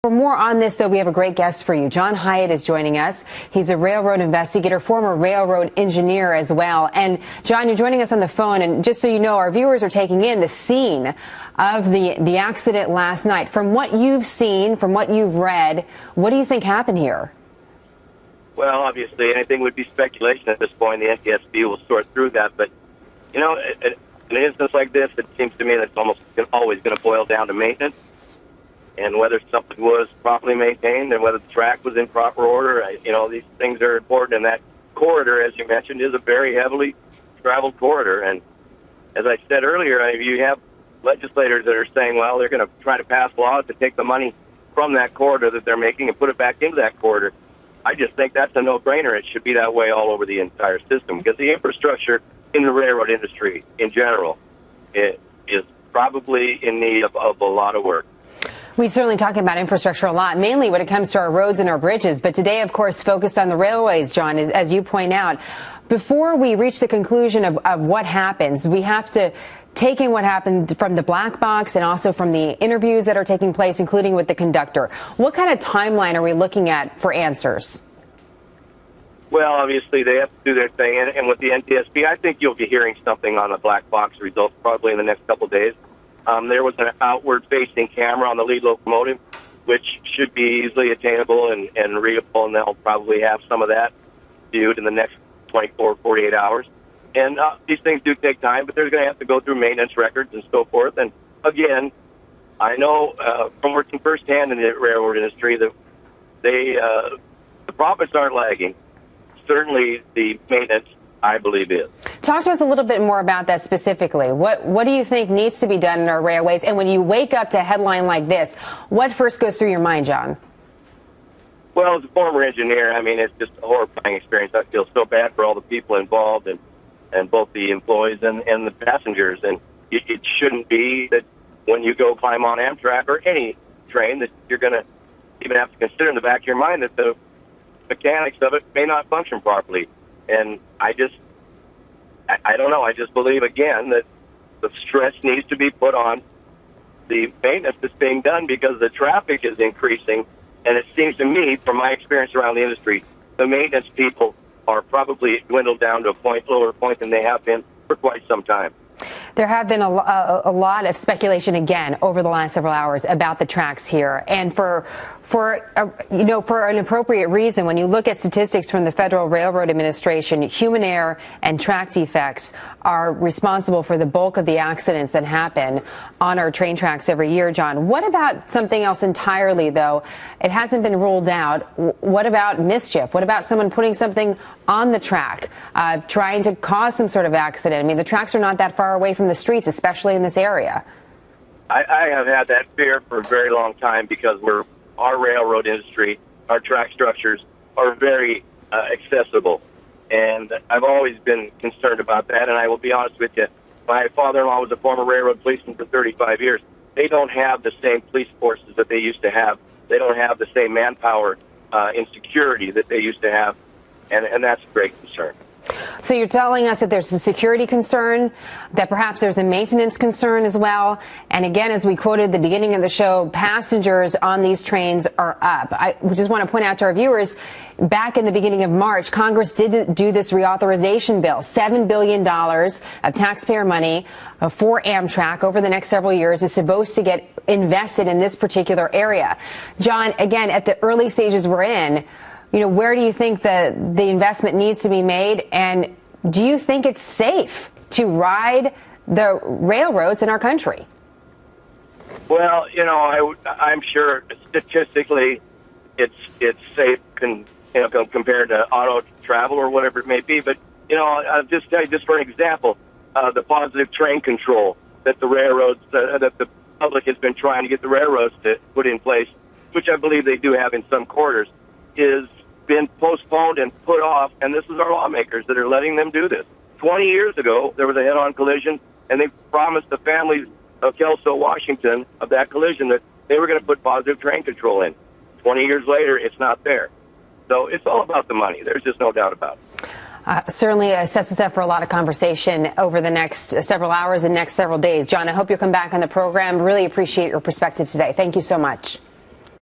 For more on this, though, we have a great guest for you. John Hiatt is joining us. He's a railroad investigator, former railroad engineer as well. And John, you're joining us on the phone. And just so you know, our viewers are taking in the scene of the accident last night. From what you've seen, from what you've read, what do you think happened here? Well, obviously, anything would be speculation at this point. The NTSB will sort through that. But, you know, in an instance like this, it seems to me that it's almost always going to boil down to maintenance and whether something was properly maintained and whether the track was in proper order. You know, these things are important. And that corridor, as you mentioned, is a very heavily traveled corridor. And as I said earlier, you have legislators that are saying, well, they're going to try to pass laws to take the money from that corridor that they're making and put it back into that corridor. I just think that's a no-brainer. It should be that way all over the entire system because the infrastructure in the railroad industry in general is probably in need of a lot of work. We certainly talk about infrastructure a lot, mainly when it comes to our roads and our bridges. But today, of course, focused on the railways, John, as you point out. Before we reach the conclusion of what happens, we have to take in what happened from the black box and also from the interviews that are taking place, including with the conductor. What kind of timeline are we looking at for answers? Well, obviously, they have to do their thing. And with the NTSB, I think you'll be hearing something on the black box results probably in the next couple of days. There was an outward-facing camera on the lead locomotive, which should be easily attainable and readable, and they'll probably have some of that viewed in the next 24, 48 hours. And these things do take time, but they're going to have to go through maintenance records and so forth. And again, I know from working firsthand in the railroad industry that the profits aren't lagging. Certainly the maintenance, I believe, is. Talk to us a little bit more about that specifically. What do you think needs to be done in our railways? And when you wake up to a headline like this, what first goes through your mind, John? Well, as a former engineer, I mean, it's just a horrifying experience. I feel so bad for all the people involved and both the employees and the passengers. And it shouldn't be that when you go climb on Amtrak or any train that you're going to even have to consider in the back of your mind that the mechanics of it may not function properly. And I don't know. I just believe, again, that the stress needs to be put on the maintenance that's being done because the traffic is increasing. And it seems to me, from my experience around the industry, the maintenance people are probably dwindled down to a lower point than they have been for quite some time. There have been a lot of speculation again over the last several hours about the tracks here, and for an appropriate reason. When you look at statistics from the Federal Railroad Administration, human error and track defects are responsible for the bulk of the accidents that happen on our train tracks every year, John. What about something else entirely, though? It hasn't been ruled out. What about mischief? What about someone putting something on the track, trying to cause some sort of accident? I mean, the tracks are not that far away from the streets, especially in this area. I have had that fear for a very long time because our railroad industry, our track structures are very accessible. And I've always been concerned about that. And I will be honest with you, my father-in-law was a former railroad policeman for 35 years. They don't have the same police forces that they used to have. They don't have the same manpower in security that they used to have. And that's a great concern. So you're telling us that there's a security concern, that perhaps there's a maintenance concern as well. And again, as we quoted at the beginning of the show, passengers on these trains are up. I just want to point out to our viewers, back in the beginning of March, Congress did do this reauthorization bill, $7 billion of taxpayer money for Amtrak over the next several years is supposed to get invested in this particular area. John, again, at the early stages we're in, where do you think the investment needs to be made? And do you think it's safe to ride the railroads in our country? Well, I'm sure statistically it's safe compared to auto travel or whatever it may be. But, I'll just tell you, just for an example, the positive train control that the railroads, that the public has been trying to get the railroads to put in place, which I believe they do have in some quarters, is been postponed and put off, and this is our lawmakers that are letting them do this. 20 years ago, there was a head-on collision, and they promised the families of Kelso, Washington, of that collision that they were going to put positive train control in. 20 years later, it's not there. So it's all about the money. There's just no doubt about it. Certainly sets us up for a lot of conversation over the next several hours and next several days. John, I hope you'll come back on the program. Really appreciate your perspective today. Thank you so much.